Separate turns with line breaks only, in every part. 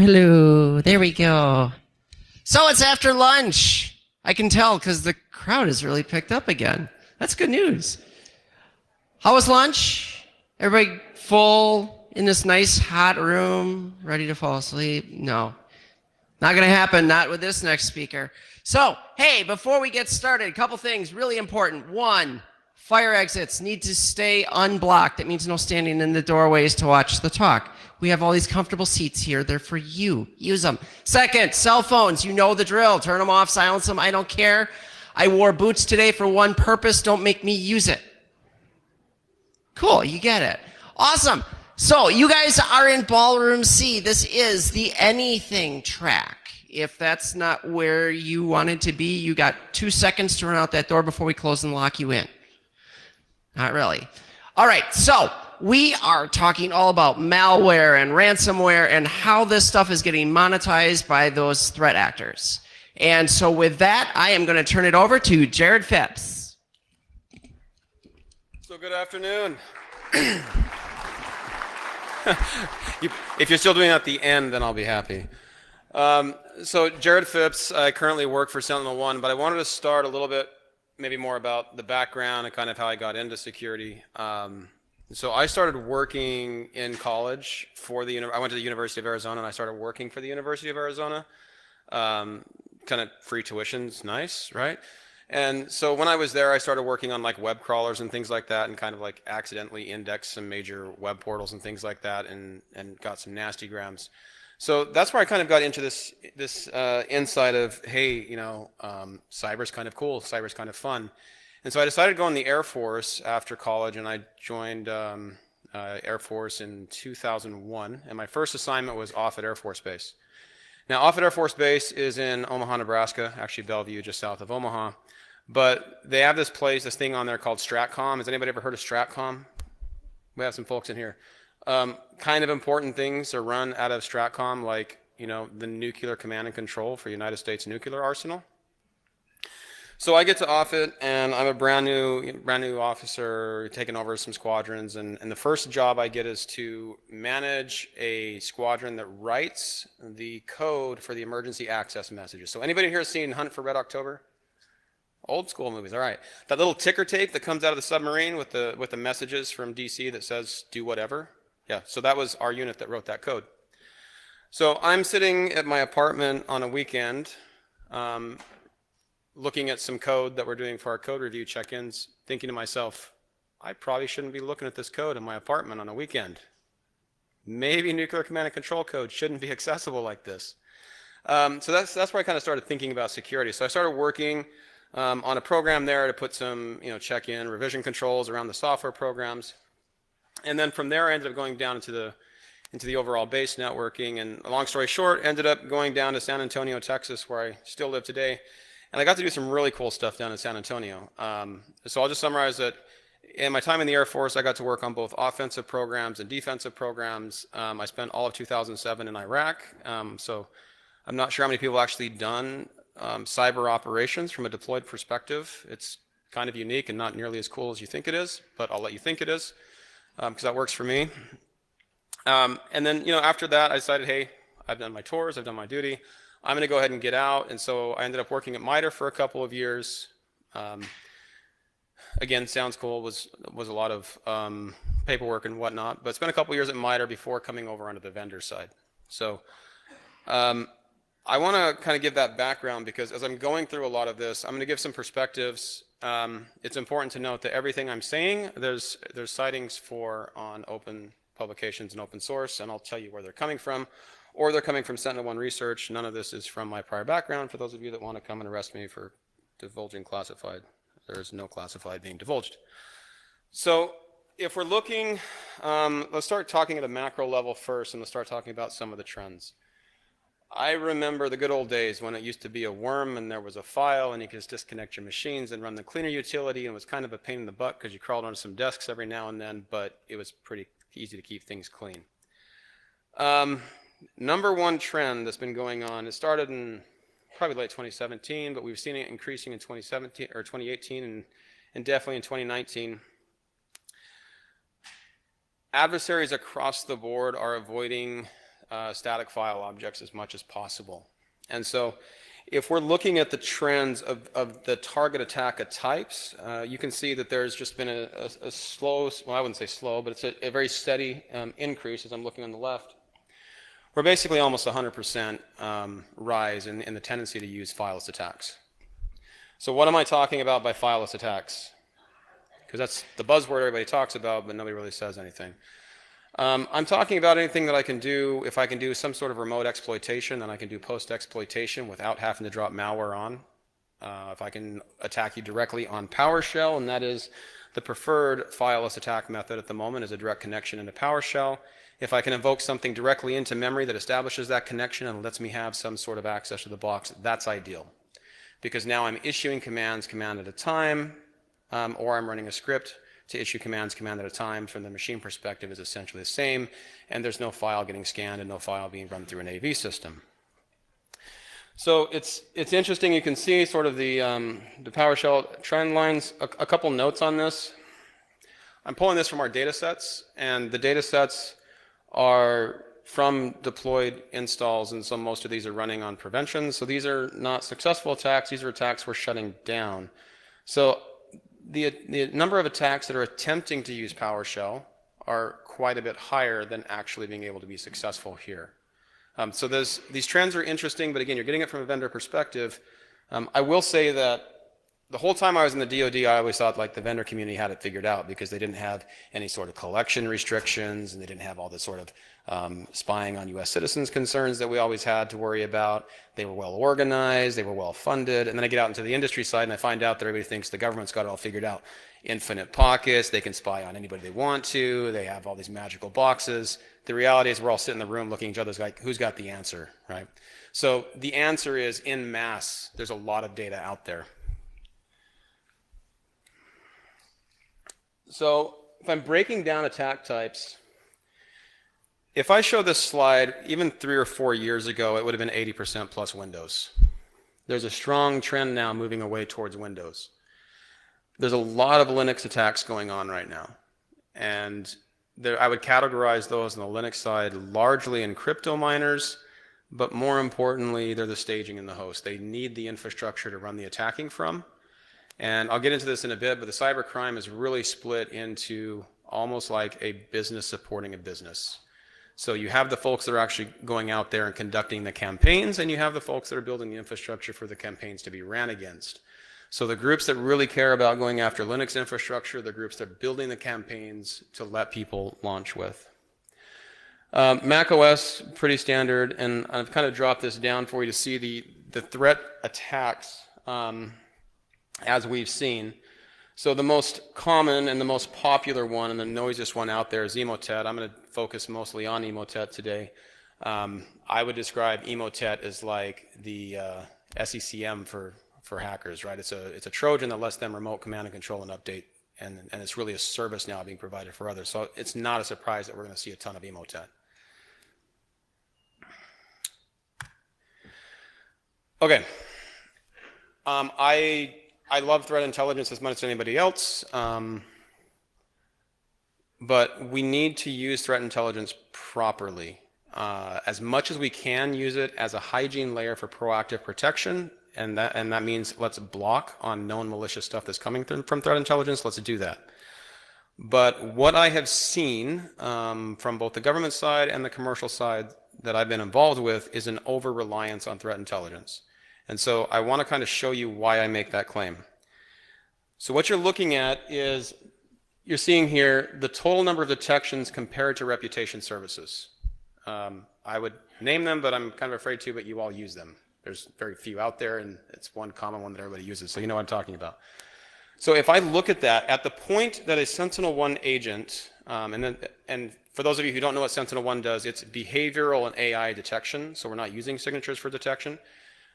Hello, there we go. So it's after lunch. I can tell because the crowd has really picked up again. That's good news. How was lunch? Everybody full in this nice hot room, ready to fall asleep? No, not gonna happen, not with this next speaker. So, hey, before we get started, a couple things really important. One, fire exits need to stay unblocked. That means no standing in the doorways to watch the talk. We have all these comfortable seats here. They're for you. Use them. Second, cell phones. You know the drill. Turn them off, silence them. I don't care. I wore boots today for one purpose. Don't make me use it. Cool, you get it. Awesome. So you guys are in Ballroom C. This is the anything track. If that's not where you wanted to be, you got 2 seconds to run out that door before we close and lock you in. Not really. All right, so we are talking all about malware and ransomware and how this stuff is getting monetized by those threat actors. And so with that, I am going to turn it over to Jared Phipps.
So good afternoon. If you're still doing it at the end, then I'll be happy. So Jared Phipps, I currently work for SentinelOne, but I wanted to start a little bit maybe more about the background and kind of how I got into security. So I started working in college for I went to the University of Arizona and I started working for the University of Arizona. Kind of free tuition's nice, right? And so when I was there, I started working on like web crawlers and things like that and kind of like accidentally indexed some major web portals and things like that and got some nasty grams. So that's where I kind of got into this insight of, hey, you know, cyber's kind of cool, cyber's kind of fun. And so I decided to go in the Air Force after college, and I joined Air Force in 2001. And my first assignment was Offutt Air Force Base. Now, Offutt Air Force Base is in Omaha, Nebraska, actually Bellevue, just south of Omaha. But they have this thing on there called StratCom. Has anybody ever heard of StratCom? We have some folks in here. Kind of important things are run out of StratCom, like, you know, the nuclear command and control for United States nuclear arsenal. So I get to Offutt, and I'm a brand new officer taking over some squadrons, and the first job I get is to manage a squadron that writes the code for the emergency access messages. So anybody here seen Hunt for Red October? Old school movies, all right. That little ticker tape that comes out of the submarine with the messages from DC that says do whatever. Yeah, so that was our unit that wrote that code. So I'm sitting at my apartment on a weekend, looking at some code that we're doing for our code review check-ins, thinking to myself, I probably shouldn't be looking at this code in my apartment on a weekend. Maybe nuclear command and control code shouldn't be accessible like this. So that's where I kind of started thinking about security. So I started working on a program there to put some, you know, check-in revision controls around the software programs. And then from there, I ended up going down into the overall base networking. And long story short, ended up going down to San Antonio, Texas, where I still live today. And I got to do some really cool stuff down in San Antonio. So I'll just summarize that in my time in the Air Force, I got to work on both offensive programs and defensive programs. I spent all of 2007 in Iraq. So I'm not sure how many people actually done cyber operations from a deployed perspective. It's kind of unique and not nearly as cool as you think it is, but I'll let you think it is because that works for me. And then, you know, after that, I decided, hey, I've done my tours, I've done my duty. I'm going to go ahead and get out. And so I ended up working at MITRE for a couple of years. Again, sounds cool, was a lot of paperwork and whatnot, but spent a couple of years at MITRE before coming over onto the vendor side. So I want to kind of give that background because as I'm going through a lot of this, I'm going to give some perspectives. It's important to note that everything I'm saying, there's sightings for on open publications and open source, and I'll tell you where they're coming from, or they're coming from SentinelOne research. None of this is from my prior background. For those of you that want to come and arrest me for divulging classified, there is no classified being divulged. So if we're looking, let's start talking at a macro level first, and let's start talking about some of the trends. I remember the good old days when it used to be a worm and there was a file and you could just disconnect your machines and run the cleaner utility, and it was kind of a pain in the butt because you crawled onto some desks every now and then, but it was pretty easy to keep things clean. Number one trend that's been going on, it started in probably late 2017, but we've seen it increasing in 2017 or 2018 and definitely in 2019. Adversaries across the board are avoiding static file objects as much as possible. And so if we're looking at the trends of the target attack types, you can see that there's just been a slow, well, I wouldn't say slow, but it's a very steady increase as I'm looking on the left. We're basically almost 100% rise in the tendency to use fileless attacks. So what am I talking about by fileless attacks? Because that's the buzzword everybody talks about, but nobody really says anything. I'm talking about anything that I can do. If I can do some sort of remote exploitation, then I can do post-exploitation without having to drop malware on. If I can attack you directly on PowerShell, and that is the preferred fileless attack method at the moment, is a direct connection into PowerShell. If I can invoke something directly into memory that establishes that connection and lets me have some sort of access to the box, that's ideal. Because now I'm issuing commands command at a time, or I'm running a script to issue commands command at a time. From the machine perspective is essentially the same, and there's no file getting scanned and no file being run through an AV system. So it's interesting. You can see sort of the PowerShell trend lines. A couple notes on this. I'm pulling this from our data sets, and the data sets are from deployed installs, and so most of these are running on prevention. So these are not successful attacks. These are attacks we're shutting down. So the number of attacks that are attempting to use PowerShell are quite a bit higher than actually being able to be successful here. So these trends are interesting, but again, you're getting it from a vendor perspective. I will say that the whole time I was in the DoD, I always thought like the vendor community had it figured out because they didn't have any sort of collection restrictions, and they didn't have all this sort of spying on U.S. citizens concerns that we always had to worry about. They were well organized, they were well funded, and then I get out into the industry side and I find out that everybody thinks the government's got it all figured out. Infinite pockets, they can spy on anybody they want to, they have all these magical boxes. The reality is we're all sitting in the room looking at each other like, who's got the answer, right? So the answer is en masse. There's a lot of data out there. So if I'm breaking down attack types, if I show this slide, even 3 or 4 years ago, it would have been 80% plus Windows. There's a strong trend now moving away towards Windows. There's a lot of Linux attacks going on right now. And I would categorize those on the Linux side largely in crypto miners, but more importantly, they're the staging and the host. They need the infrastructure to run the attacking from. And I'll get into this in a bit, but the cybercrime is really split into almost like a business supporting a business. So you have the folks that are actually going out there and conducting the campaigns, and you have the folks that are building the infrastructure for the campaigns to be ran against. So the groups that really care about going after Linux infrastructure, the groups that are building the campaigns to let people launch with. Mac OS, pretty standard, and I've kind of dropped this down for you to see the threat attacks as we've seen. So the most common and the most popular one and the noisiest one out there is Emotet. I'm going to focus mostly on Emotet today. I would describe Emotet as like the SECM for hackers, right? It's a Trojan that lets them remote command and control and update, and it's really a service now being provided for others. So it's not a surprise that we're going to see a ton of Emotet. Okay. I love threat intelligence as much as anybody else, but we need to use threat intelligence properly. As much as we can use it as a hygiene layer for proactive protection, and that means let's block on known malicious stuff that's coming from threat intelligence, let's do that. But what I have seen from both the government side and the commercial side that I've been involved with is an over-reliance on threat intelligence. And so I want to kind of show you why I make that claim. So what you're looking at is, you're seeing here the total number of detections compared to reputation services. I would name them, but I'm kind of afraid to, but you all use them. There's very few out there, and it's one common one that everybody uses, so you know what I'm talking about. So if I look at that, at the point that a Sentinel-1 agent, and for those of you who don't know what Sentinel-1 does, it's behavioral and AI detection, so we're not using signatures for detection.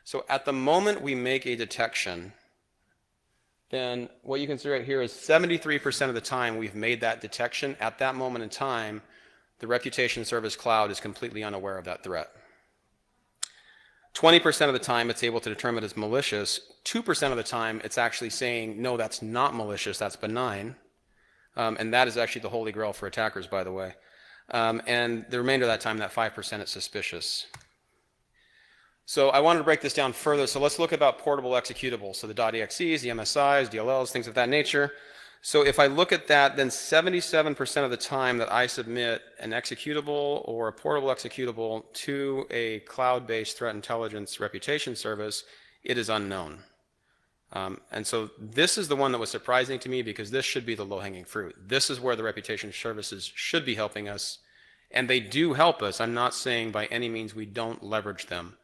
So at the moment we make a detection, then what you can see right here is 73% of the time we've made that detection. At that moment in time, the reputation service cloud is completely unaware of that threat. 20% of the time it's able to determine it's malicious. 2% of the time it's actually saying, no, that's not malicious, that's benign. And that is actually the holy grail for attackers, by the way. And the remainder of that time, that 5% is suspicious. So I wanted to break this down further. So let's look about portable executables. So the .exes, the MSIs, DLLs, things of that nature. So if I look at that, then 77% of the time that I submit an executable or a portable executable to a cloud-based threat intelligence reputation service, it is unknown. And so this is the one that was surprising to me, because this should be the low-hanging fruit. This is where the reputation services should be helping us, and they do help us. I'm not saying by any means we don't leverage them,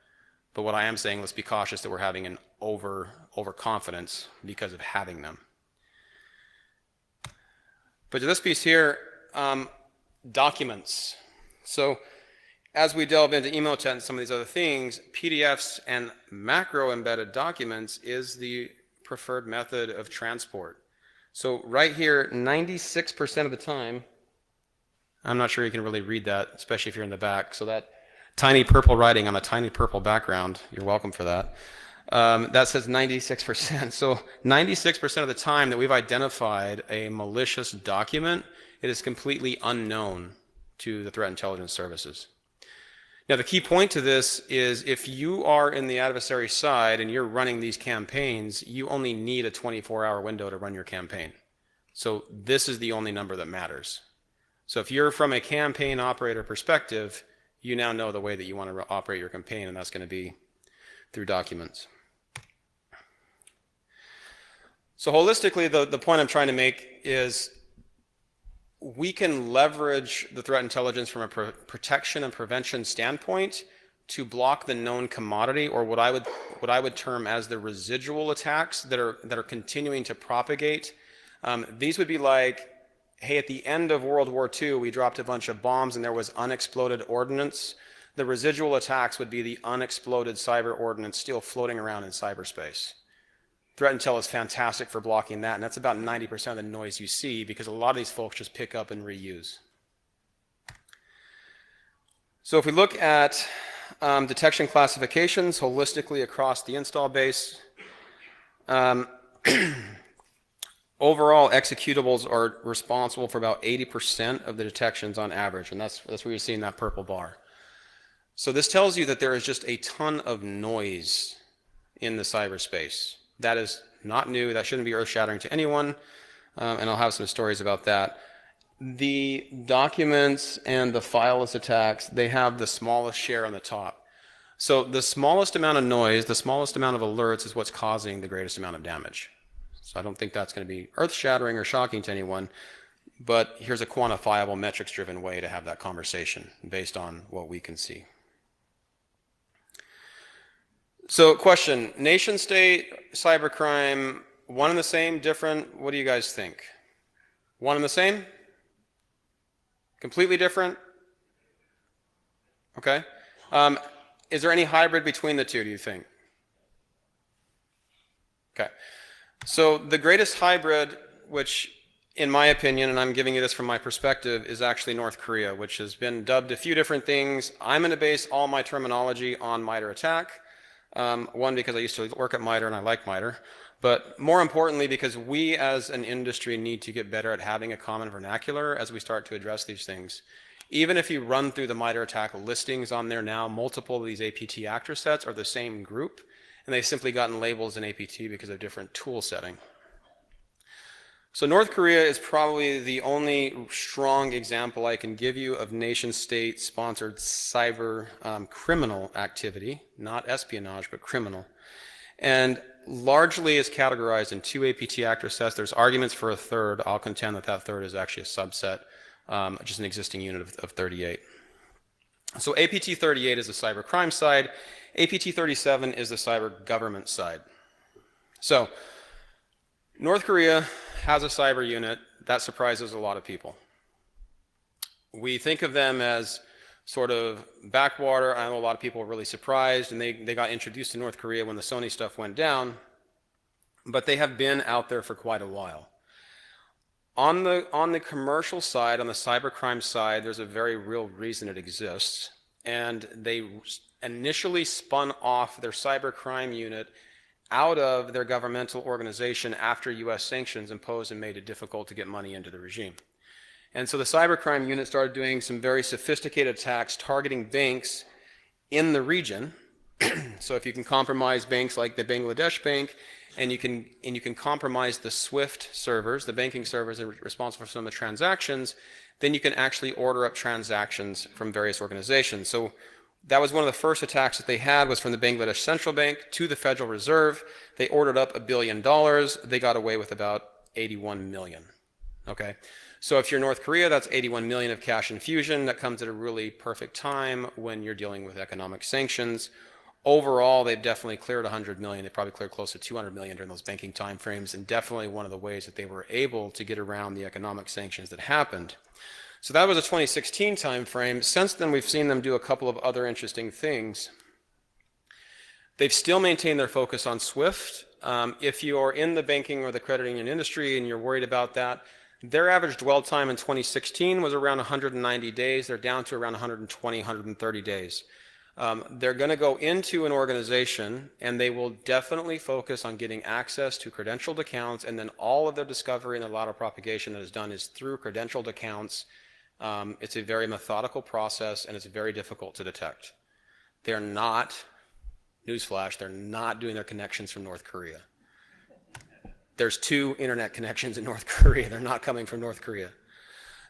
but what I am saying, let's be cautious that we're having an overconfidence because of having them. But to this piece here, documents. So as we delve into Emotet and some of these other things, PDFs and macro embedded documents is the preferred method of transport. So right here, 96% of the time, I'm not sure you can really read that, especially if you're in the back. So that tiny purple writing on a tiny purple background, you're welcome for that. That says 96%. So 96% of the time that we've identified a malicious document, it is completely unknown to the threat intelligence services. Now, the key point to this is if you are in the adversary side and you're running these campaigns, you only need a 24-hour window to run your campaign. So this is the only number that matters. So if you're from a campaign operator perspective, you now know the way that you want to operate your campaign, and that's going to be through documents. So holistically, the point I'm trying to make is we can leverage the threat intelligence from a protection and prevention standpoint to block the known commodity, or what I would term as the residual attacks that are continuing to propagate. These would be like, hey, at the end of World War II, we dropped a bunch of bombs and there was unexploded ordnance. The residual attacks would be the unexploded cyber ordnance still floating around in cyberspace. Threat Intel is fantastic for blocking that, and that's about 90% of the noise you see, because a lot of these folks just pick up and reuse. So if we look at detection classifications holistically across the install base, overall executables are responsible for about 80% of the detections on average, and that's where you're seeing that purple bar. So this tells you that there is just a ton of noise in the cyberspace. That is not new. That shouldn't be earth-shattering to anyone, and I'll have some stories about that. The documents and the fileless attacks, they have the smallest share on the top. So the smallest amount of noise, the smallest amount of alerts is what's causing the greatest amount of damage. So I don't think that's going to be earth-shattering or shocking to anyone, but here's a quantifiable, metrics-driven way to have that conversation based on what we can see. So question, nation state, cybercrime, one and the same, different? What do you guys think? One and the same? Completely different? Okay. Is there any hybrid between the two, do you think? Okay. So the greatest hybrid, which in my opinion, and I'm giving you this from my perspective, is actually North Korea, which has been dubbed a few different things. I'm going to base all my terminology on MITRE ATT&CK. One, because I used to work at MITRE and I like MITRE, but more importantly because we as an industry need to get better at having a common vernacular as we start to address these things. Even if you run through the MITRE ATT&CK listings on there now, multiple of these APT actor sets are the same group, and they've simply gotten labels in APT because of different tool setting. So North Korea is probably the only strong example I can give you of nation-state sponsored cyber criminal activity, not espionage, but criminal. And largely is categorized in two APT actor sets. There's arguments for a third. I'll contend that that third is actually a subset, just an existing unit of 38. So APT 38 is the cyber crime side. APT 37 is the cyber government side. So North Korea has a cyber unit. That surprises a lot of people. We think of them as sort of backwater. I know a lot of people were really surprised, and they got introduced to North Korea when the Sony stuff went down, but they have been out there for quite a while. On the commercial side, on the cybercrime side, there's a very real reason it exists, and they initially spun off their cybercrime unit out of their governmental organization after US sanctions imposed and made it difficult to get money into the regime. And so the cybercrime unit started doing some very sophisticated attacks targeting banks in the region. So if you can compromise banks like the Bangladesh bank, and you can compromise the SWIFT servers, the banking servers that are responsible for some of the transactions, then you can actually order up transactions from various organizations. So that was one of the first attacks that they had, was from the Bangladesh Central Bank to the Federal Reserve. They ordered up $1 billion. They got away with about 81 million. Okay, so if you're North Korea, that's 81 million of cash infusion. That comes at a really perfect time when you're dealing with economic sanctions. Overall, they've definitely cleared 100 million. They probably cleared close to 200 million during those banking timeframes, and definitely one of the ways that they were able to get around the economic sanctions that happened. So that was a 2016 timeframe. Since then, we've seen them do a couple of other interesting things. They've still maintained their focus on SWIFT. If you're in the banking or the credit union industry and you're worried about that, their average dwell time in 2016 was around 190 days. They're down to around 120, 130 days. They're going to go into an organization and they will definitely focus on getting access to credentialed accounts, and then all of their discovery and a lot of propagation that is done is through credentialed accounts. It's a very methodical process and it's very difficult to detect. They're not, newsflash, they're not doing their connections from North Korea. There's 2 internet connections in North Korea. They're not coming from North Korea.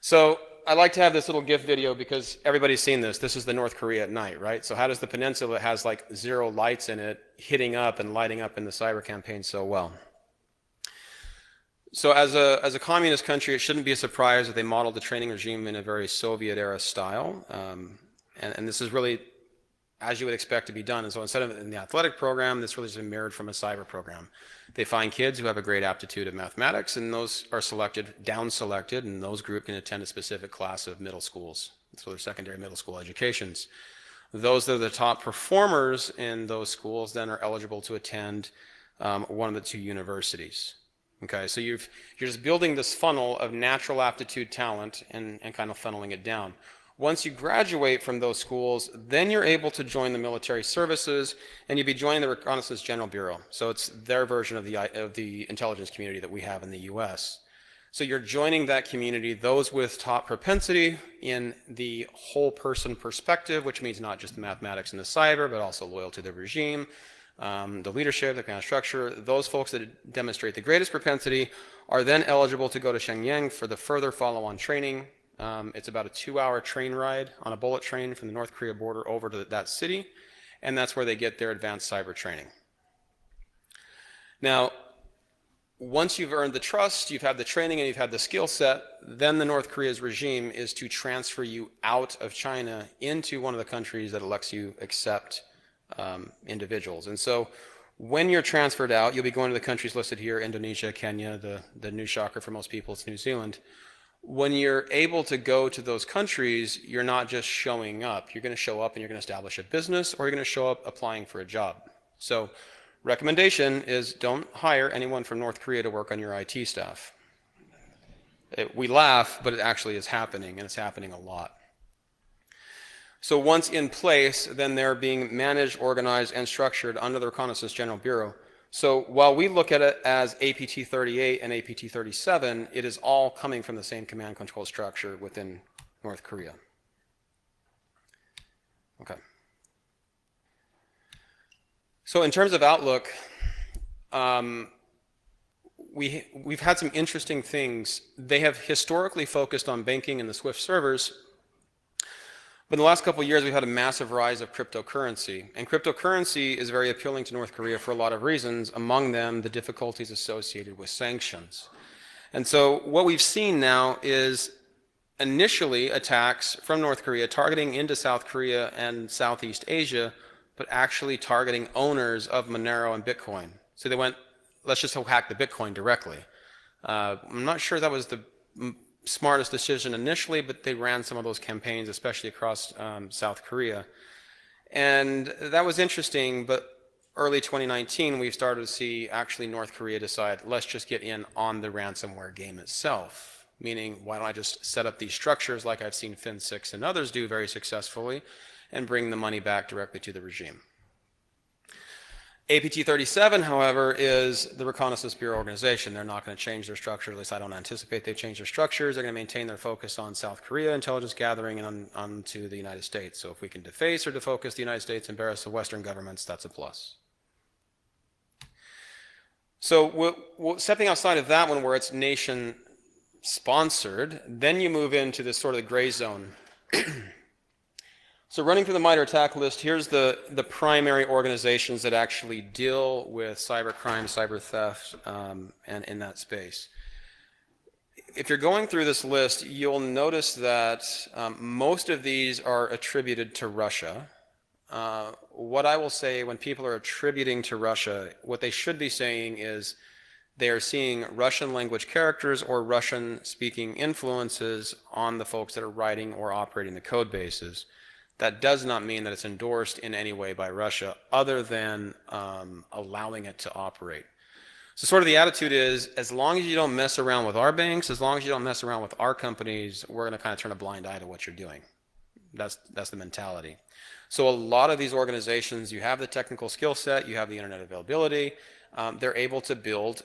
So I like to have this little GIF video because everybody's seen this. This is the North Korea at night, right? So how does the peninsula that has like 0 lights in it hitting up and lighting up in the cyber campaign so well? So as a communist country, it shouldn't be a surprise that they modeled the training regime in a very Soviet-era style. And this is really as you would expect to be done. And so instead of in the athletic program, this really is mirrored from a cyber program. They find kids who have a great aptitude of mathematics, and those are selected, down-selected, and those group can attend a specific class of middle schools, so their secondary middle school educations. Those that are the top performers in those schools then are eligible to attend one of the 2 universities. Okay, so you're just building this funnel of natural aptitude talent and kind of funneling it down. Once you graduate from those schools, then you're able to join the military services, and you'll be joining the Reconnaissance General Bureau. So it's their version of the intelligence community that we have in the US. So you're joining that community, those with top propensity in the whole person perspective, which means not just the mathematics and the cyber, but also loyal to the regime, the leadership, the kind of structure. Those folks that demonstrate the greatest propensity are then eligible to go to Shenyang for the further follow-on training. It's about a 2-hour train ride on a bullet train from the North Korea border over to that city, and that's where they get their advanced cyber training. Now, once you've earned the trust, you've had the training, and you've had the skill set, then the North Korea's regime is to transfer you out of China into one of the countries that lets you accept individuals. And so when you're transferred out, you'll be going to the countries listed here: Indonesia, Kenya, the new shocker for most people, it's New Zealand. When you're able to go to those countries, you're not just showing up. You're going to show up and you're going to establish a business, or you're going to show up applying for a job. So recommendation is don't hire anyone from North Korea to work on your IT staff. We laugh, but it actually is happening, and it's happening a lot. So once in place, then they're being managed, organized, and structured under the Reconnaissance General Bureau. So while we look at it as APT-38 and APT-37, it is all coming from the same command control structure within North Korea. Okay. So in terms of outlook, we've had some interesting things. They have historically focused on banking and the SWIFT servers, but in the last couple of years, we've had a massive rise of cryptocurrency. And cryptocurrency is very appealing to North Korea for a lot of reasons, among them the difficulties associated with sanctions. And so what we've seen now is initially attacks from North Korea targeting into South Korea and Southeast Asia, but actually targeting owners of Monero and Bitcoin. So they went, let's just hack the Bitcoin directly. I'm not sure that was the smartest decision initially, but they ran some of those campaigns, especially across South Korea. And that was interesting, but early 2019, we started to see actually North Korea decide, let's just get in on the ransomware game itself. Meaning, why don't I just set up these structures like I've seen Fin6 and others do very successfully, and bring the money back directly to the regime. APT-37, however, is the Reconnaissance Bureau organization. They're not going to change their structure. At least I don't anticipate they change their structures. They're going to maintain their focus on South Korea intelligence gathering and onto the United States. So if we can deface or defocus the United States, embarrass the Western governments, that's a plus. So stepping outside of that one where it's nation sponsored, then you move into this sort of gray zone. So running through the MITRE ATT&CK list, here's the primary organizations that actually deal with cybercrime, cyber theft, and in that space. If you're going through this list, you'll notice that most of these are attributed to Russia. What I will say when people are attributing to Russia, what they should be saying is they are seeing Russian language characters or Russian speaking influences on the folks that are writing or operating the code bases. That does not mean that it's endorsed in any way by Russia other than allowing it to operate. So sort of the attitude is, as long as you don't mess around with our banks, as long as you don't mess around with our companies, we're going to kind of turn a blind eye to what you're doing. That's the mentality. So a lot of these organizations, you have the technical skill set, you have the internet availability, they're able to build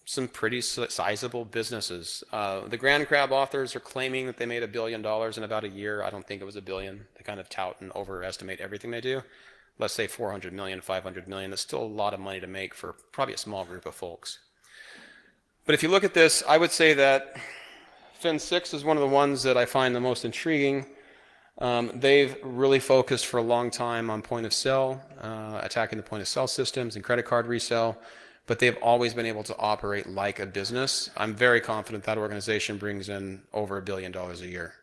some pretty sizable businesses. The Grand Crab authors are claiming that they made $1 billion in about a year. I don't think it was $1 billion. They kind of tout and overestimate everything they do. Let's say 400 million, 500 million. That's still a lot of money to make for probably a small group of folks. But if you look at this, I would say that Fin6 is one of the ones that I find the most intriguing. They've really focused for a long time on point of sale, attacking the point of sale systems and credit card resale. But they've always been able to operate like a business. I'm very confident that organization brings in over $1 billion a year.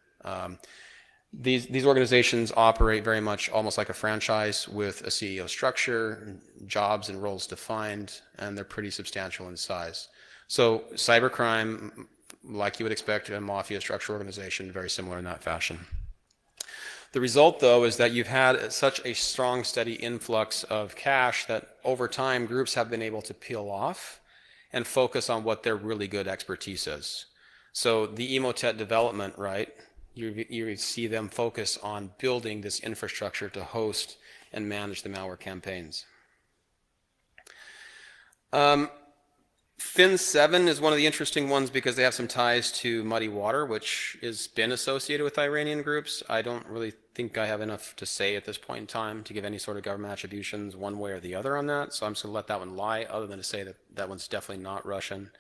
These organizations operate very much almost like a franchise with a CEO structure, jobs and roles defined, and they're pretty substantial in size. So cybercrime, like you would expect, a mafia structure organization, very similar in that fashion. The result, though, is that you've had such a strong, steady influx of cash that over time groups have been able to peel off and focus on what their really good expertise is. So the Emotet development, right, you see them focus on building this infrastructure to host and manage the malware campaigns. Fin7 is one of the interesting ones because they have some ties to Muddy Water, which has been associated with Iranian groups. I don't really think I have enough to say at this point in time to give any sort of government attributions one way or the other on that, so I'm just going to let that one lie, other than to say that that one's definitely not Russian.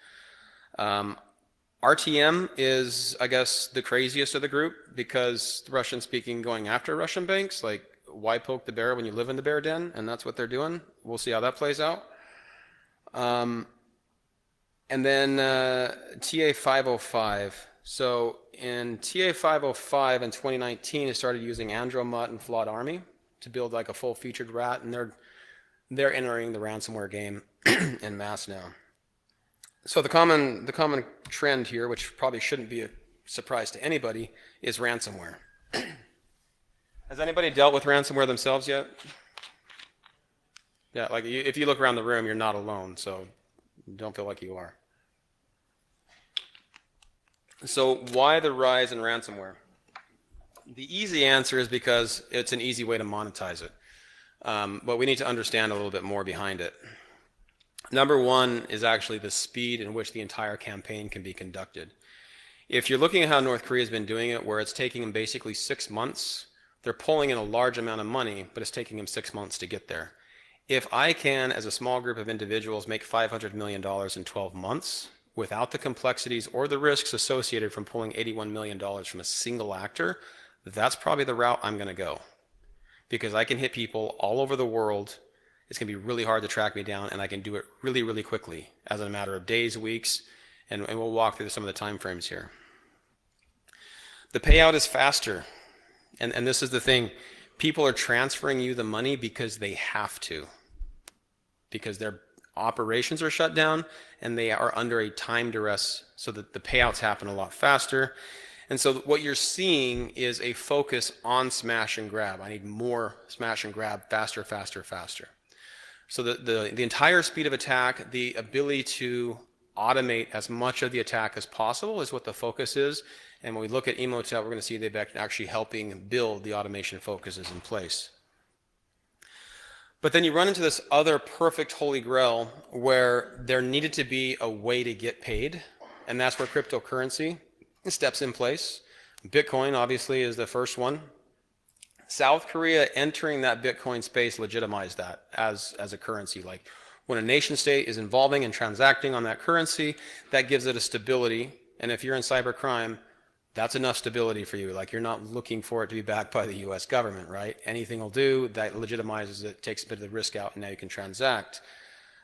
RTM is, I guess, the craziest of the group because the Russian-speaking going after Russian banks, like, why poke the bear when you live in the bear den? And that's what they're doing. We'll see how that plays out. And then TA505. So in TA505 in 2019, it started using Andromut and Flawed Army to build like a full-featured rat, and they're entering the ransomware game en masse now. So the common trend here, which probably shouldn't be a surprise to anybody, is ransomware. Has anybody dealt with ransomware themselves yet? Yeah, like if you look around the room, you're not alone, so don't feel like you are. So why the rise in ransomware? The easy answer is because it's an easy way to monetize it. But we need to understand a little bit more behind it. Number one is actually the speed in which the entire campaign can be conducted. If you're looking at how North Korea has been doing it, where it's taking them basically 6 months, they're pulling in a large amount of money, but it's taking them 6 months to get there. If I can, as a small group of individuals, make $500 million in 12 months without the complexities or the risks associated from pulling $81 million from a single actor, that's probably the route I'm going to go. Because I can hit people all over the world. It's going to be really hard to track me down, and I can do it really, really quickly as a matter of days, weeks, and we'll walk through some of the time frames here. The payout is faster, and this is the thing. People are transferring you the money because they have to. Because their operations are shut down and they are under a time duress so that the payouts happen a lot faster. And so what you're seeing is a focus on smash and grab. I need more smash and grab, faster, faster, faster. So the entire speed of attack, the ability to automate as much of the attack as possible is what the focus is. And when we look at Emotet, we're going to see they've actually helping build the automation focuses in place. But then you run into this other perfect holy grail where there needed to be a way to get paid, and that's where cryptocurrency steps in place. Bitcoin obviously is the first one. South Korea entering that Bitcoin space legitimized that as a currency. Like when a nation state is involving and transacting on that currency, that gives it a stability. And if you're in cybercrime, that's enough stability for you. Like you're not looking for it to be backed by the US government, right? Anything will do, that legitimizes it, takes a bit of the risk out, and now you can transact.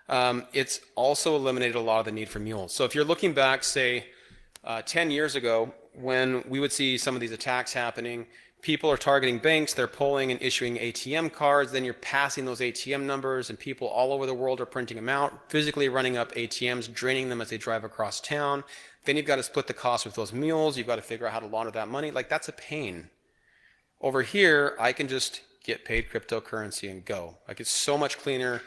It's also eliminated a lot of the need for mules. So if you're looking back, say, 10 years ago, when we would see some of these attacks happening, people are targeting banks, they're pulling and issuing ATM cards, then you're passing those ATM numbers, and people all over the world are printing them out, physically running up ATMs, draining them as they drive across town. Then you've got to split the cost with those mules, you've got to figure out how to launder that money. Like, that's a pain. Over here, I can just get paid cryptocurrency and go. Like, it's so much cleaner.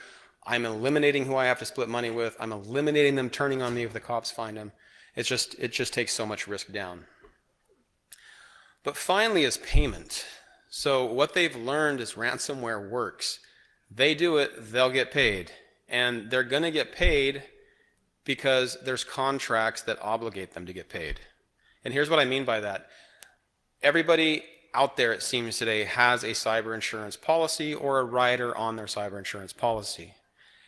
I'm eliminating who I have to split money with. I'm eliminating them turning on me if the cops find them. It just takes so much risk down. But finally is payment. So what they've learned is ransomware works. They do it, they'll get paid. And they're going to get paid because there's contracts that obligate them to get paid. And here's what I mean by that. Everybody out there, it seems today, has a cyber insurance policy or a rider on their cyber insurance policy.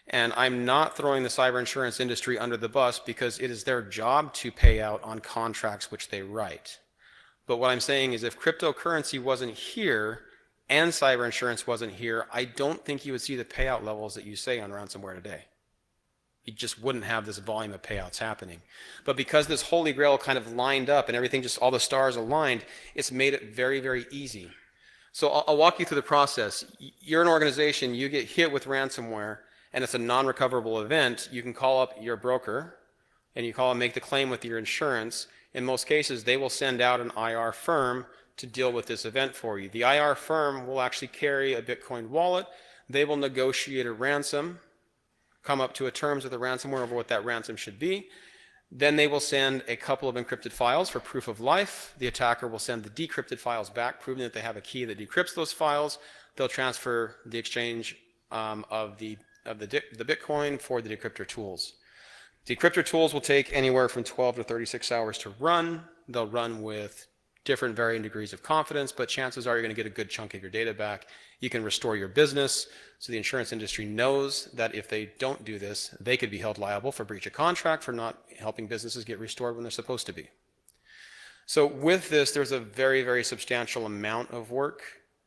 And I'm not throwing the cyber insurance industry under the bus because it is their job to pay out on contracts which they write. But what I'm saying is if cryptocurrency wasn't here and cyber insurance wasn't here, I don't think you would see the payout levels that you say on ransomware today. You just wouldn't have this volume of payouts happening. But because this holy grail kind of lined up and everything, just all the stars aligned, it's made it very, very easy. So I'll walk you through the process. You're an organization, you get hit with ransomware, and it's a non-recoverable event. You can call up your broker, and you call and make the claim with your insurance. In most cases, they will send out an IR firm to deal with this event for you. The IR firm will actually carry a Bitcoin wallet. They will negotiate a ransom, come up to a terms with the ransomware over what that ransom should be. Then they will send a couple of encrypted files for proof of life. The attacker will send the decrypted files back, proving that they have a key that decrypts those files. They'll transfer the exchange of the Bitcoin for the decryptor tools. Decryptor tools will take anywhere from 12 to 36 hours to run. They'll run with different varying degrees of confidence, but chances are you're going to get a good chunk of your data back. You can restore your business. So the insurance industry knows that if they don't do this, they could be held liable for breach of contract for not helping businesses get restored when they're supposed to be. So with this, there's a very, very substantial amount of work,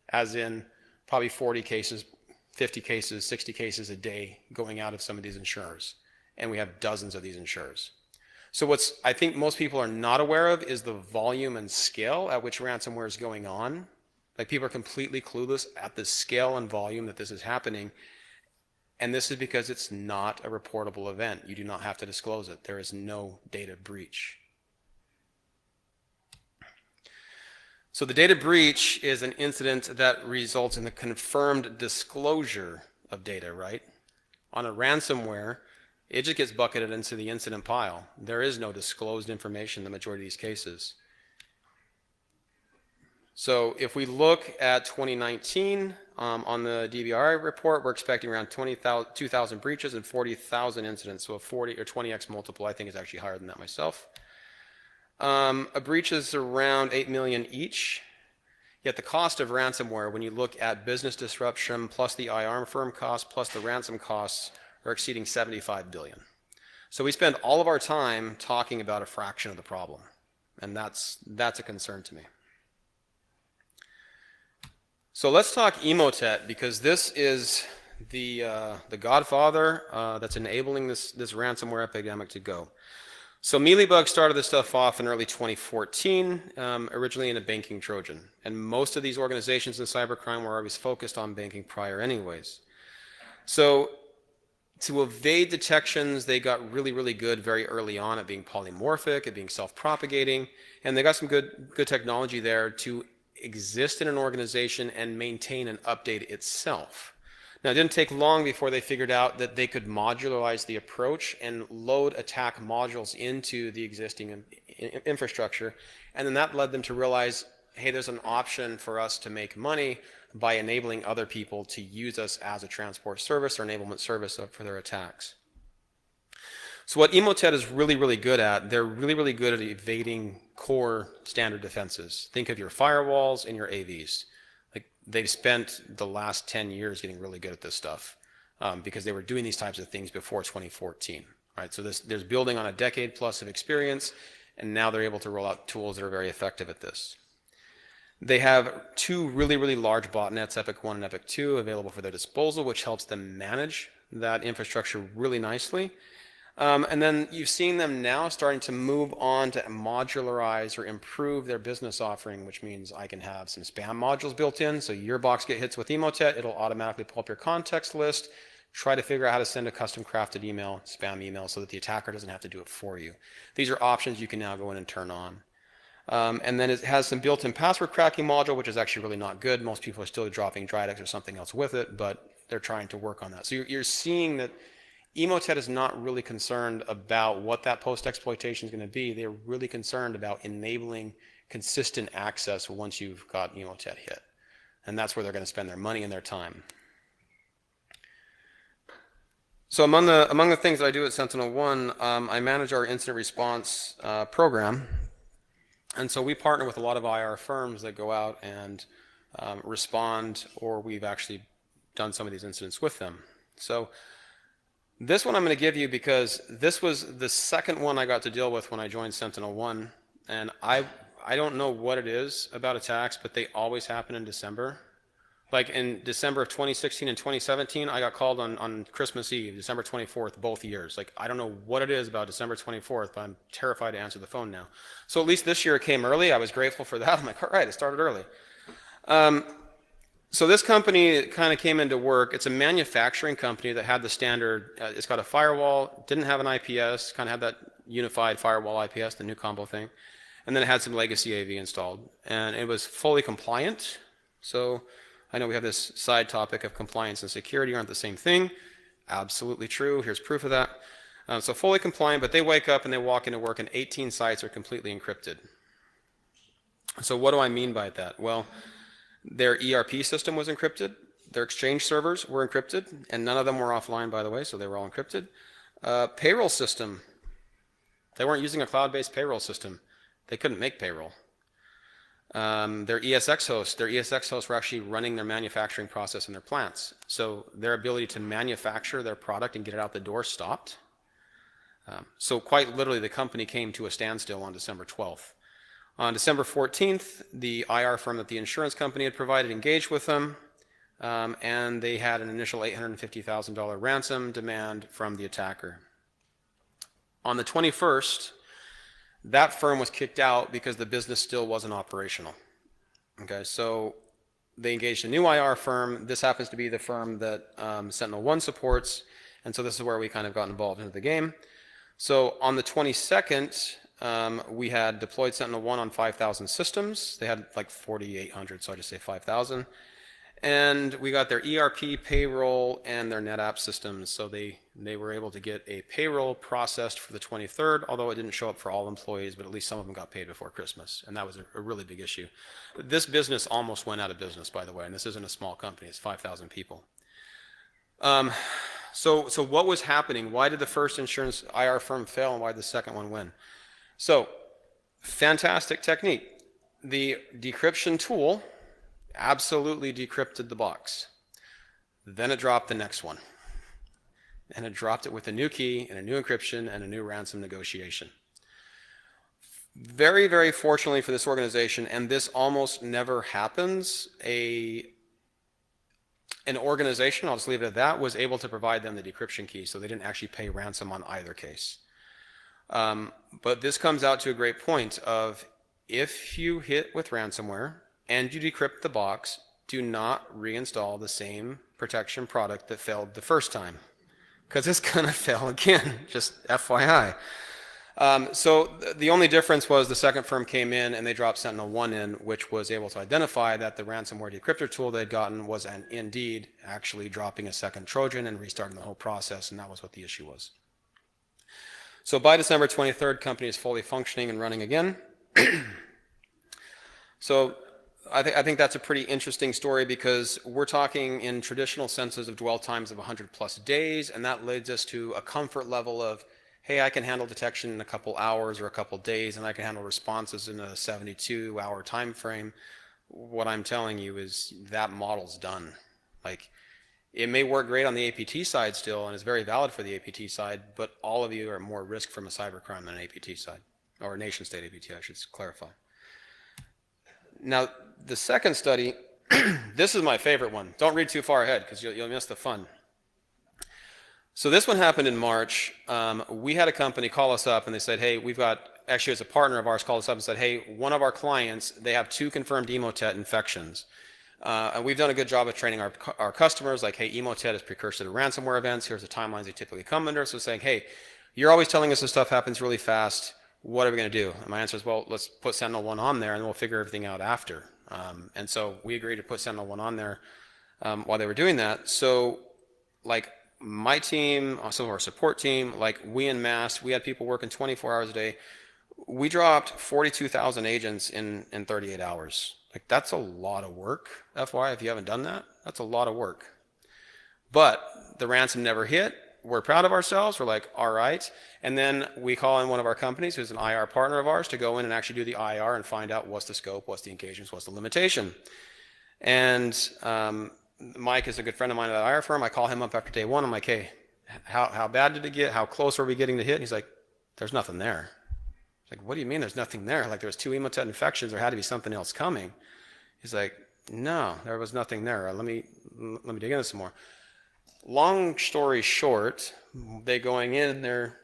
as in probably 40 cases, 50 cases, 60 cases a day going out of some of these insurers. And we have dozens of these insurers. So what's I think most people are not aware of is the volume and scale at which ransomware is going on. Like, people are completely clueless at the scale and volume that this is happening. And this is because it's not a reportable event. You do not have to disclose it. There is no data breach. So the data breach is an incident that results in the confirmed disclosure of data, right? On a ransomware, it just gets bucketed into the incident pile. There is no disclosed information in the majority of these cases. So if we look at 2019, on the DVR report, we're expecting around 2,000 breaches and 40,000 incidents. So a 40 or 20x multiple. I think is actually higher than that myself. A breach is around 8 million each. Yet the cost of ransomware, when you look at business disruption plus the IR firm costs plus the ransom costs, are exceeding 75 billion. So we spend all of our time talking about a fraction of the problem, and that's a concern to me. So let's talk Emotet, because this is the godfather that's enabling this ransomware epidemic to go. So Mealybug started this stuff off in early 2014, originally in a banking Trojan. And most of these organizations in cybercrime were always focused on banking prior anyways. So to evade detections, they got really, really good very early on at being polymorphic, at being self-propagating, and they got some good technology there to exist in an organization and maintain and update itself. Now, it didn't take long before they figured out that they could modularize the approach and load attack modules into the existing infrastructure, and then that led them to realize, hey, there's an option for us to make money by enabling other people to use us as a transport service or enablement service for their attacks. So what Emotet is really, really good at, they're really, really good at evading core standard defenses. Think of your firewalls and your AVs. Like, they've spent the last 10 years getting really good at this stuff because they were doing these types of things before 2014. Right? So there's building on a decade plus of experience, and now they're able to roll out tools that are very effective at this. They have two really, really large botnets, Epic 1 and Epic 2, available for their disposal, which helps them manage that infrastructure really nicely. And then you've seen them now starting to move on to modularize or improve their business offering, which means I can have some spam modules built in. So your box get hits with Emotet, it'll automatically pull up your context list, try to figure out how to send a custom crafted email, spam email, so that the attacker doesn't have to do it for you. These are options you can now go in and turn on. And then it has some built-in password cracking module, which is actually really not good. Most people are still dropping Dridex or something else with it, but they're trying to work on that. So you're seeing that Emotet is not really concerned about what that post-exploitation is going to be. They're really concerned about enabling consistent access once you've got Emotet hit. And that's where they're going to spend their money and their time. So among the things that I do at SentinelOne, I manage our incident response program. And so we partner with a lot of IR firms that go out and respond, or we've actually done some of these incidents with them. So this one I'm going to give you because this was the second one I got to deal with when I joined SentinelOne. And I don't know what it is about attacks, but they always happen in December. Like in December of 2016 and 2017, I got called on Christmas Eve, December 24th, both years. Like, I don't know what it is about December 24th, but I'm terrified to answer the phone now. So at least this year it came early. I was grateful for that. I'm like, all right, it started early. So this company kind of came into work. It's a manufacturing company that had the standard, it's got a firewall, didn't have an IPS, kind of had that unified firewall IPS, the new combo thing. And then it had some legacy AV installed. And it was fully compliant. So I know we have this side topic of compliance and security aren't the same thing. Absolutely true. Here's proof of that. So fully compliant, but they wake up and they walk into work and 18 sites are completely encrypted. So what do I mean by that? Well, their ERP system was encrypted. Their Exchange servers were encrypted, and none of them were offline, by the way, so they were all encrypted. Payroll system. They weren't using a cloud-based payroll system. They couldn't make payroll. Their ESX hosts were actually running their manufacturing process in their plants. So their ability to manufacture their product and get it out the door stopped. So quite literally, the company came to a standstill on December 12th. On December 14th, the IR firm that the insurance company had provided engaged with them, and they had an initial $850,000 ransom demand from the attacker. On the 21st, that firm was kicked out because the business still wasn't operational. Okay, so they engaged a new IR firm. This happens to be the firm that SentinelOne supports, and so this is where we kind of got involved into the game. So on the 22nd, we had deployed SentinelOne on 5,000 systems. They had like 4,800, so I just say 5,000. And we got their ERP, payroll, and their NetApp systems. So they were able to get a payroll processed for the 23rd, although it didn't show up for all employees, but at least some of them got paid before Christmas. And that was a really big issue. This business almost went out of business, by the way, and this isn't a small company. It's 5,000 people. So what was happening? Why did the first insurance IR firm fail, and why did the second one win? So, fantastic technique. The decryption tool absolutely decrypted the box. Then it dropped the next one. And it dropped it with a new key and a new encryption and a new ransom negotiation. Very, very fortunately for this organization, and this almost never happens, an organization, I'll just leave it at that, was able to provide them the decryption key, so they didn't actually pay ransom on either case. But this comes out to a great point of, if you hit with ransomware and you decrypt the box, do not reinstall the same protection product that failed the first time, because it's going to fail again, just FYI. So the only difference was the second firm came in and they dropped SentinelOne in, which was able to identify that the ransomware decryptor tool they'd gotten was indeed actually dropping a second Trojan and restarting the whole process, and that was what the issue was. So by December 23rd, company is fully functioning and running again. So I think that's a pretty interesting story because we're talking in traditional senses of dwell times of 100+ days, and that leads us to a comfort level of, hey, I can handle detection in a couple hours or a couple days, and I can handle responses in a 72-hour time frame. What I'm telling you is that model's done. Like, it may work great on the APT side still, and is very valid for the APT side, but all of you are more risk from a cybercrime than an APT side, or a nation-state APT, I should clarify. Now, the second study, this is my favorite one. Don't read too far ahead because you'll miss the fun. So this one happened in March. We had a company call us up and they said, hey, we've got, actually as a partner of ours called us up and said, hey, one of our clients, they have 2 confirmed Emotet infections. And we've done a good job of training our customers, like, hey, Emotet is precursor to ransomware events. Here's the timelines they typically come under. So saying, hey, you're always telling us this stuff happens really fast. What are we going to do? And my answer is, well, let's put Sentinel-1 on there and we'll figure everything out after. And so we agreed to put Sentinel-1 on there while they were doing that. So like my team, some of our support team, like we en masse, we had people working 24 hours a day. We dropped 42,000 agents in 38 hours. Like that's a lot of work. FYI, if you haven't done that, that's a lot of work. But the ransom never hit. We're proud of ourselves. We're like, all right. And then we call in one of our companies who's an IR partner of ours to go in and actually do the IR and find out what's the scope, what's the engagements, what's the limitation. And Mike is a good friend of mine at that IR firm. I call him up after day 1. I'm like, hey, how bad did it get? How close are we getting to hit? And he's like, there's nothing there. Like, what do you mean there's nothing there? Like, there was 2 Emotet infections. There had to be something else coming. He's like, no, there was nothing there. Let me dig into some more. Long story short, they going in, they're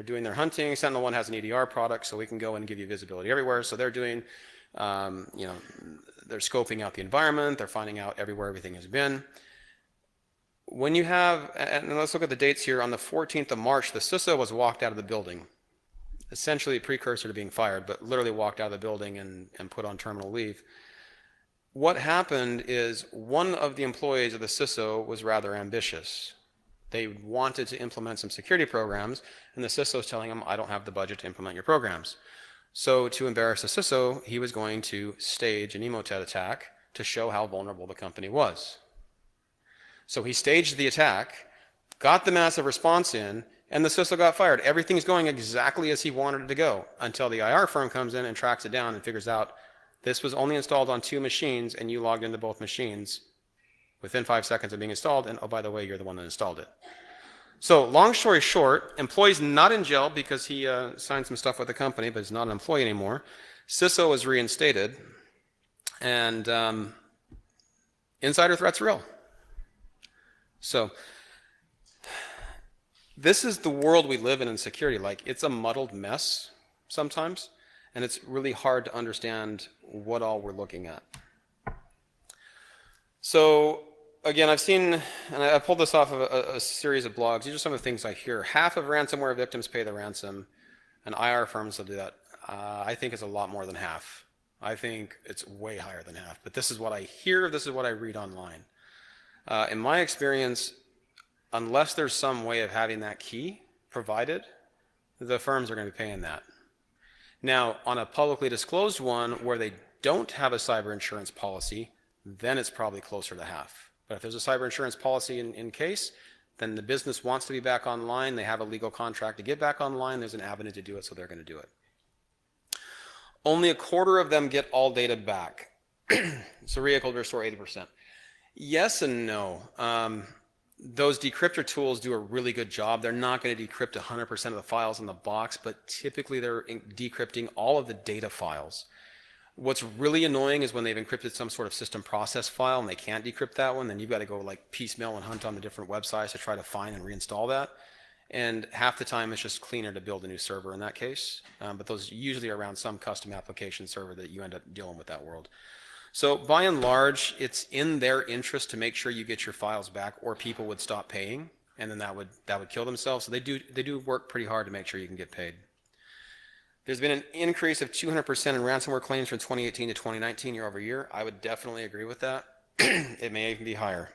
doing their hunting. Sentinel-1 has an EDR product, so we can go in and give you visibility everywhere. So they're doing, they're scoping out the environment. They're finding out everywhere everything has been. When you have, and let's look at the dates here. On the 14th of March, the CISO was walked out of the building. Essentially a precursor to being fired, but literally walked out of the building and put on terminal leave. What happened is one of the employees of the CISO was rather ambitious. They wanted to implement some security programs, and the CISO was telling him, I don't have the budget to implement your programs. So to embarrass the CISO, he was going to stage an Emotet attack to show how vulnerable the company was. So he staged the attack, got the massive response in, and the CISO got fired. Everything's going exactly as he wanted it to go until the IR firm comes in and tracks it down and figures out this was only installed on 2 machines and you logged into both machines within 5 seconds of being installed, and oh, by the way, you're the one that installed it. So long story short, employee's not in jail because he signed some stuff with the company, but he's not an employee anymore. CISO was reinstated, and insider threat's real. So this is the world we live in security. Like, it's a muddled mess sometimes, and it's really hard to understand what all we're looking at. So again, I've seen, and I pulled this off of a series of blogs. These are some of the things I hear. Half of ransomware victims pay the ransom, and IR firms will do that. I think it's a lot more than half. I think it's way higher than half. But this is what I hear. This is what I read online. In my experience, unless there's some way of having that key provided, the firms are going to be paying that. Now, on a publicly disclosed one where they don't have a cyber insurance policy, then it's probably closer to half. But if there's a cyber insurance policy in case, then the business wants to be back online, they have a legal contract to get back online, there's an avenue to do it, so they're going to do it. Only a quarter of them get all data back. So RIA could restore 80%. Yes and no. Those decryptor tools do a really good job. They're not going to decrypt 100% of the files in the box, but typically they're decrypting all of the data files. What's really annoying is when they've encrypted some sort of system process file and they can't decrypt that one, then you've got to go like piecemeal and hunt on the different websites to try to find and reinstall that. And half the time it's just cleaner to build a new server in that case. But those usually are around some custom application server that you end up dealing with that world. So by and large, it's in their interest to make sure you get your files back, or people would stop paying, and then that would kill themselves. So they do work pretty hard to make sure you can get paid. There's been an increase of 200% in ransomware claims from 2018 to 2019 year over year. I would definitely agree with that. It may even be higher.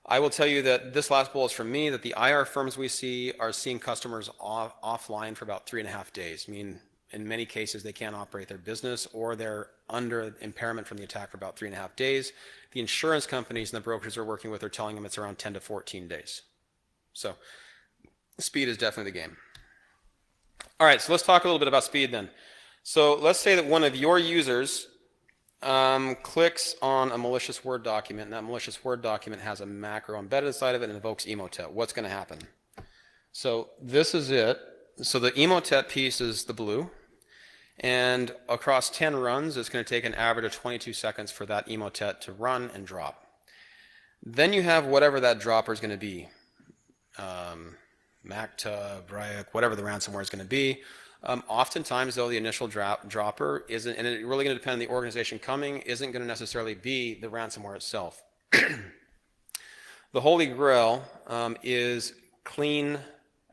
I will tell you that this last bullet is from me, that the IR firms we see are seeing customers offline for about 3.5 days. I mean, in many cases they can't operate their business, or they're under impairment from the attack for about 3.5 days. The insurance companies and the brokers they're working with are telling them it's around 10 to 14 days. So speed is definitely the game. All right, so let's talk a little bit about speed then. So let's say that one of your users clicks on a malicious Word document, and that malicious Word document has a macro embedded inside of it and invokes emotet. What's going to happen? So this is it. So the emotet piece is the blue, and across 10 runs, it's going to take an average of 22 seconds for that emotet to run and drop. Then you have whatever that dropper is going to be. MacTub, Ryuk, whatever the ransomware is going to be. Oftentimes, though, the initial dropper isn't, and it's really going to depend on the organization coming, isn't going to necessarily be the ransomware itself. The holy grail is clean,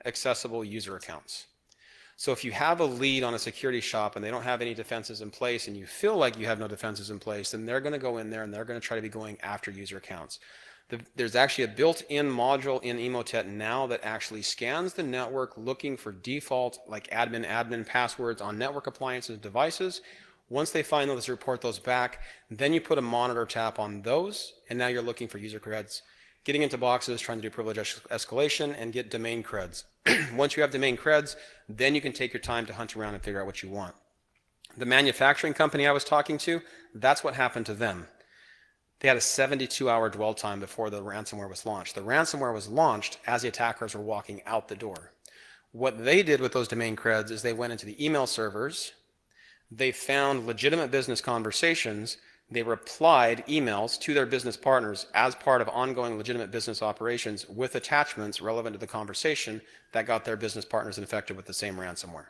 accessible user accounts. So if you have a lead on a security shop and they don't have any defenses in place, and you feel like you have no defenses in place, then they're going to go in there and they're going to try to be going after user accounts. There's actually a built-in module in Emotet now that actually scans the network looking for default, like admin passwords on network appliances and devices. Once they find those, report those back. Then you put a monitor tap on those, and now you're looking for user creds, getting into boxes, trying to do privilege escalation, and get domain creds. Once you have domain creds, then you can take your time to hunt around and figure out what you want. The manufacturing company I was talking to, that's what happened to them. They had a 72-hour dwell time before the ransomware was launched. The ransomware was launched as the attackers were walking out the door. What they did with those domain creds is they went into the email servers, they found legitimate business conversations, they replied emails to their business partners as part of ongoing legitimate business operations with attachments relevant to the conversation that got their business partners infected with the same ransomware.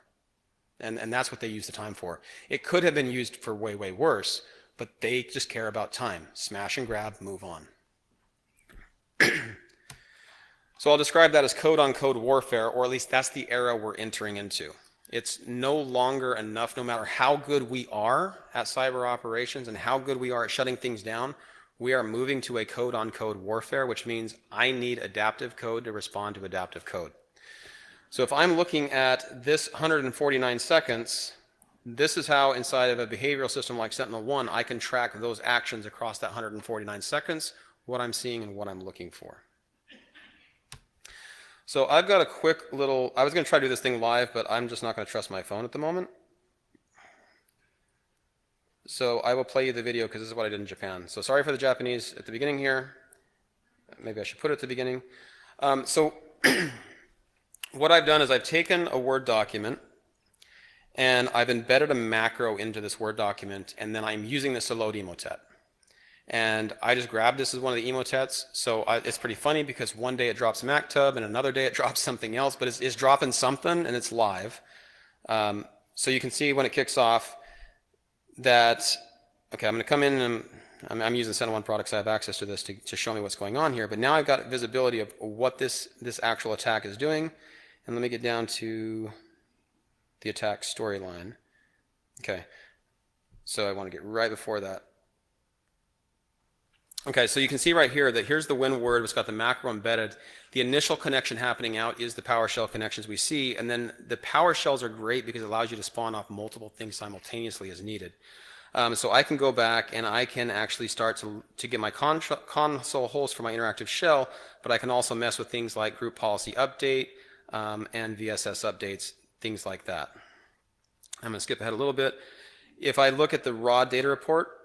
And that's what they used the time for. It could have been used for way, way worse, but they just care about time. Smash and grab, move on. So I'll describe that as code-on-code warfare, or at least that's the era we're entering into. It's no longer enough, no matter how good we are at cyber operations and how good we are at shutting things down, we are moving to a code-on-code warfare, which means I need adaptive code to respond to adaptive code. So if I'm looking at this 149 seconds, this is how inside of a behavioral system like Sentinel-1, I can track those actions across that 149 seconds, what I'm seeing and what I'm looking for. So I've got a quick little, I was going to try to do this thing live, but I'm just not going to trust my phone at the moment. So I will play you the video because this is what I did in Japan. So sorry for the Japanese at the beginning here. Maybe I should put it at the beginning. So what I've done is I've taken a Word document, and I've embedded a macro into this Word document, and then I'm using this to load emotet. And I just grabbed this as one of the emotets. So it's pretty funny because one day it drops MacTub and another day it drops something else, but it's dropping something and it's live. So you can see when it kicks off that, okay, I'm going to come in and I'm using Sentinel-1 products. So I have access to this to show me what's going on here. But now I've got visibility of what this actual attack is doing. And let me get down to the attack storyline. Okay, so I want to get right before that. Okay, so you can see right here that here's the win word. It's got the macro embedded. The initial connection happening out is the PowerShell connections we see, and then the PowerShells are great because it allows you to spawn off multiple things simultaneously as needed. So I can go back and I can actually start to get my console host for my interactive shell, but I can also mess with things like group policy update and VSS updates, things like that. I'm going to skip ahead a little bit. If I look at the raw data report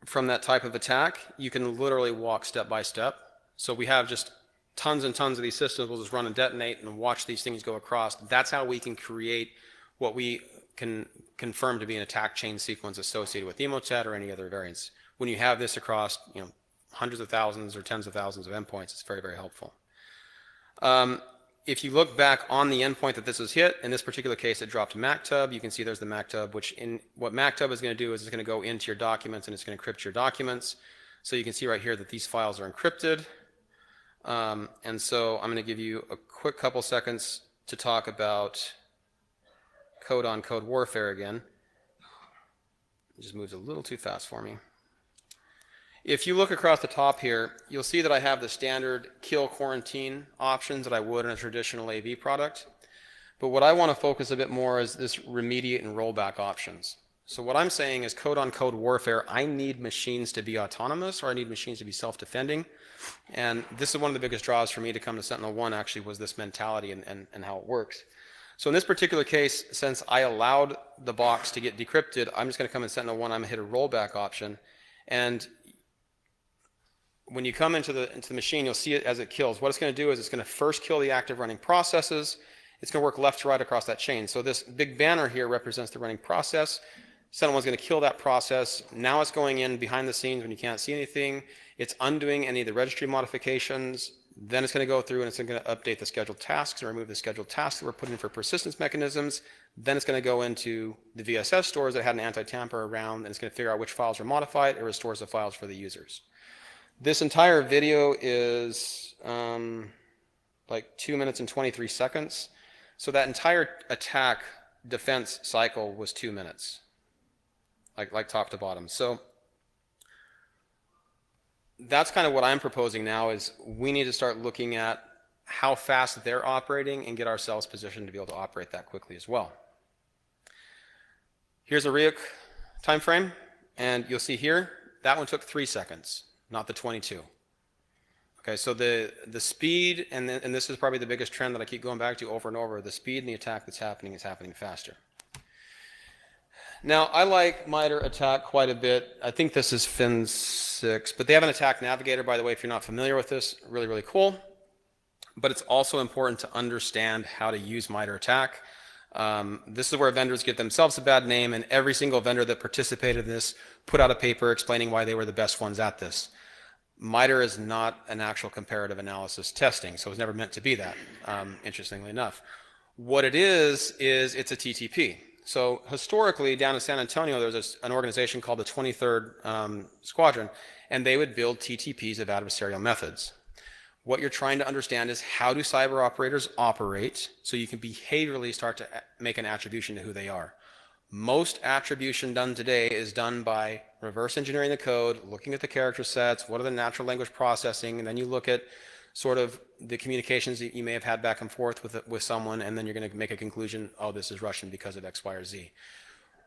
from that type of attack, you can literally walk step by step. So we have just tons and tons of these systems. We'll just run and detonate and watch these things go across. That's how we can create what we can confirm to be an attack chain sequence associated with emotet or any other variants. When you have this across, hundreds of thousands or tens of thousands of endpoints, it's very, very helpful. If you look back on the endpoint that this is hit, in this particular case it dropped MacTub. You can see there's the MacTub, which what MacTub is going to do is it's going to go into your documents and it's going to encrypt your documents. So you can see right here that these files are encrypted. And so I'm going to give you a quick couple seconds to talk about code-on-code warfare again. It just moves a little too fast for me. If you look across the top here, you'll see that I have the standard kill quarantine options that I would in a traditional AV product. But what I want to focus a bit more is this remediate and rollback options. So what I'm saying is code-on-code warfare, I need machines to be autonomous, or I need machines to be self-defending. And this is one of the biggest draws for me to come to Sentinel-1 actually, was this mentality and how it works. So in this particular case, since I allowed the box to get decrypted, I'm just going to come in Sentinel-1, I'm going to hit a rollback option. And when you come into the machine, you'll see it as it kills. What it's going to do is it's going to first kill the active running processes. It's going to work left to right across that chain. So this big banner here represents the running process. Sentinel-1's going to kill that process. Now it's going in behind the scenes when you can't see anything. It's undoing any of the registry modifications. Then it's going to go through and it's going to update the scheduled tasks and remove the scheduled tasks that were put in for persistence mechanisms. Then it's going to go into the VSS stores that had an anti-tamper around, and it's going to figure out which files are modified. It restores the files for the users. This entire video is like 2 minutes and 23 seconds. So that entire attack defense cycle was 2 minutes, like top to bottom. So that's kind of what I'm proposing now, is we need to start looking at how fast they're operating and get ourselves positioned to be able to operate that quickly as well. Here's a REIC time frame, and you'll see here, that one took 3 seconds, not the 22. Okay, so the speed, and this is probably the biggest trend that I keep going back to over and over, the speed and the attack that's happening is happening faster. Now, I like MITRE ATT&CK quite a bit. I think this is Fin 6, but they have an attack navigator, by the way, if you're not familiar with this. Really, really cool. But it's also important to understand how to use MITRE ATT&CK. This is where vendors get themselves a bad name, and every single vendor that participated in this put out a paper explaining why they were the best ones at this. MITRE is not an actual comparative analysis testing, so it was never meant to be that, interestingly enough. What it is it's a TTP. So historically, down in San Antonio, there was an organization called the 23rd Squadron, and they would build TTPs of adversarial methods. What you're trying to understand is, how do cyber operators operate so you can behaviorally start to make an attribution to who they are. Most attribution done today is done by reverse engineering the code, looking at the character sets, what are the natural language processing, and then you look at sort of the communications that you may have had back and forth with someone, and then you're going to make a conclusion, oh, this is Russian because of X, Y, or Z.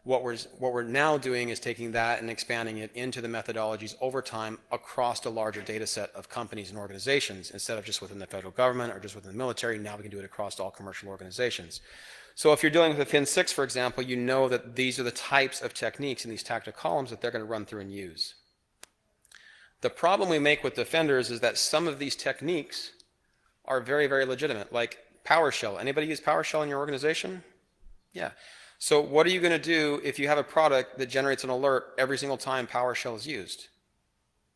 What we're now doing is taking that and expanding it into the methodologies over time across a larger data set of companies and organizations, instead of just within the federal government or just within the military. Now we can do it across all commercial organizations. So if you're dealing with a Fin 6, for example, you know that these are the types of techniques in these tactical columns that they're going to run through and use. The problem we make with defenders is that some of these techniques are very, very legitimate, like PowerShell. Anybody use PowerShell in your organization? Yeah. So what are you going to do if you have a product that generates an alert every single time PowerShell is used?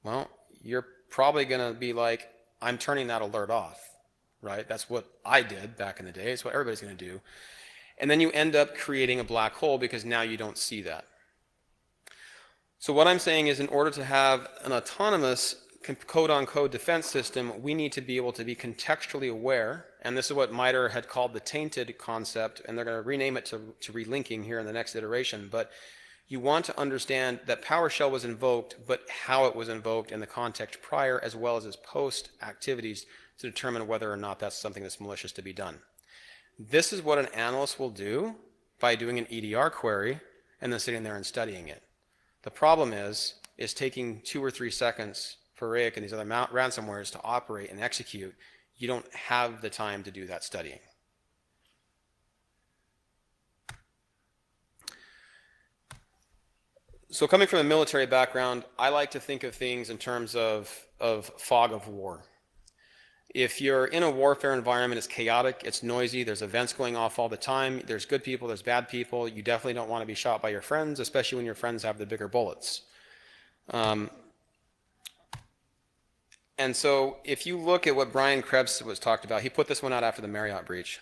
Well, you're probably going to be like, I'm turning that alert off, right? That's what I did back in the day. It's what everybody's going to do. And then you end up creating a black hole because now you don't see that. So what I'm saying is, in order to have an autonomous code-on-code defense system, we need to be able to be contextually aware, and this is what MITRE had called the tainted concept, and they're going to rename it to relinking here in the next iteration. But you want to understand that PowerShell was invoked, but how it was invoked in the context prior as well as its post activities to determine whether or not that's something that's malicious to be done. This is what an analyst will do by doing an EDR query and then sitting there and studying it. The problem is taking 2 or 3 seconds for RIC and these other ransomwares to operate and execute. You don't have the time to do that studying. So coming from a military background, I like to think of things in terms of fog of war. If you're in a warfare environment, it's chaotic, it's noisy, there's events going off all the time, there's good people, there's bad people. You definitely don't want to be shot by your friends, especially when your friends have the bigger bullets. And so if you look at what Brian Krebs was talked about, he put this one out after the Marriott breach.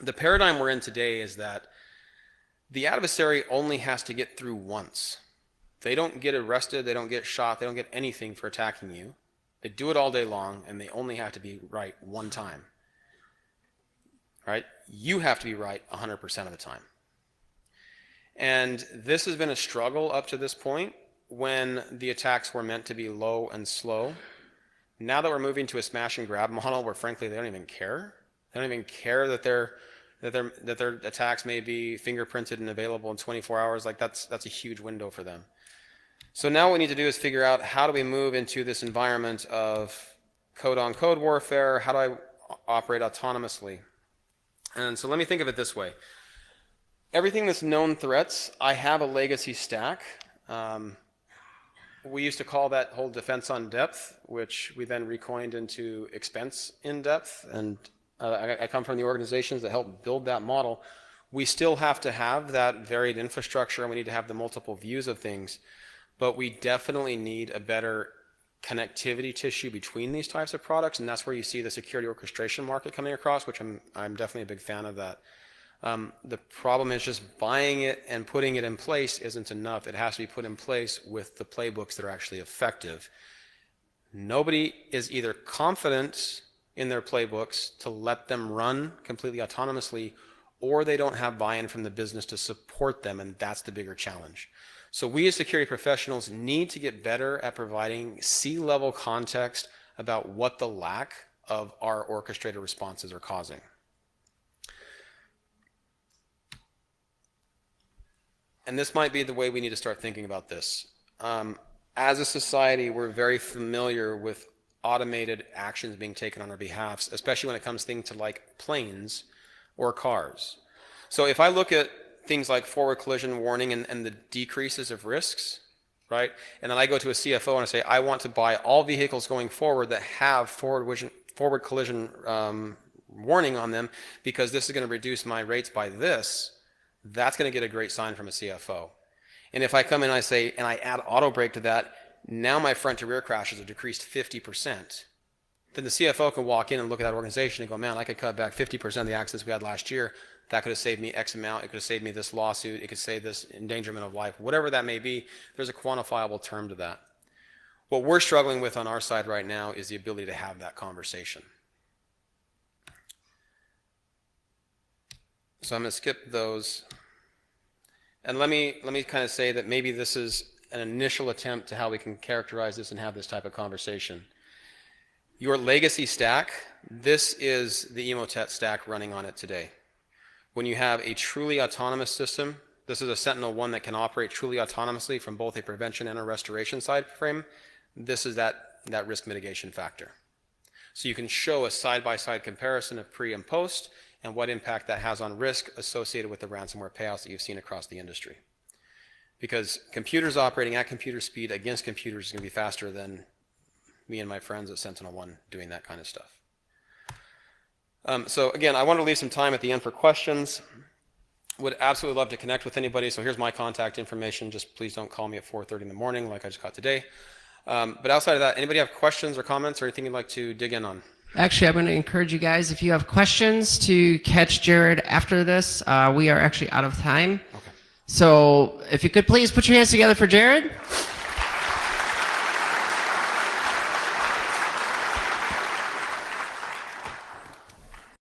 The paradigm we're in today is that the adversary only has to get through once. They don't get arrested, they don't get shot, they don't get anything for attacking you. They do it all day long, and they only have to be right one time. Right? You have to be right 100% of the time. And this has been a struggle up to this point when the attacks were meant to be low and slow. Now that we're moving to a smash and grab model where frankly they don't even care. They don't even care that they're that their attacks may be fingerprinted and available in 24 hours. Like that's a huge window for them. So now what we need to do is figure out how do we move into this environment of code-on-code warfare. How do I operate autonomously? And so let me think of it this way. Everything that's known threats, I have a legacy stack. We used to call that whole defense on depth, which we then recoined into expense in depth. And I come from the organizations that helped build that model. We still have to have that varied infrastructure, and we need to have the multiple views of things. But we definitely need a better connectivity tissue between these types of products, and that's where you see the security orchestration market coming across, which I'm definitely a big fan of that. The problem is just buying it and putting it in place isn't enough. It has to be put in place with the playbooks that are actually effective. Nobody is either confident in their playbooks to let them run completely autonomously, or they don't have buy-in from the business to support them, and that's the bigger challenge. So we as security professionals need to get better at providing C-level context about what the lack of our orchestrated responses are causing. And this might be the way we need to start thinking about this. As a society, we're very familiar with automated actions being taken on our behalf, especially when it comes to things like planes or cars. So if I look at things like forward collision warning and the decreases of risks, right? And then I go to a CFO and I say, I want to buy all vehicles going forward that have forward collision warning on them because this is going to reduce my rates by this. That's going to get a great sign from a CFO. And if I come in and I say, and I add auto brake to that, now my front to rear crashes are decreased 50%. Then the CFO can walk in and look at that organization and go, man, I could cut back 50% of the accidents we had last year. That could have saved me X amount. It could have saved me this lawsuit. It could save this endangerment of life. Whatever that may be, there's a quantifiable term to that. What we're struggling with on our side right now is the ability to have that conversation. So I'm going to skip those. And let me kind of say that maybe this is an initial attempt to how we can characterize this and have this type of conversation. Your legacy stack, this is the Emotet stack running on it today. When you have a truly autonomous system, this is a Sentinel-1 that can operate truly autonomously from both a prevention and a restoration side frame. This is that risk mitigation factor. So you can show a side-by-side comparison of pre and post and what impact that has on risk associated with the ransomware payouts that you've seen across the industry. Because computers operating at computer speed against computers is going to be faster than me and my friends at Sentinel-1 doing that kind of stuff. So again, I want to leave some time at the end for questions. Would absolutely love to connect with anybody. So here's my contact information. Just please don't call me at 4:30 in the morning like I just got today. But outside of that, anybody have questions or comments or anything you'd like to dig in on?
Actually, I'm going to encourage you guys, if you have questions, to catch Jared after this. We are actually out of time.
Okay.
So if you could please put your hands together for Jared.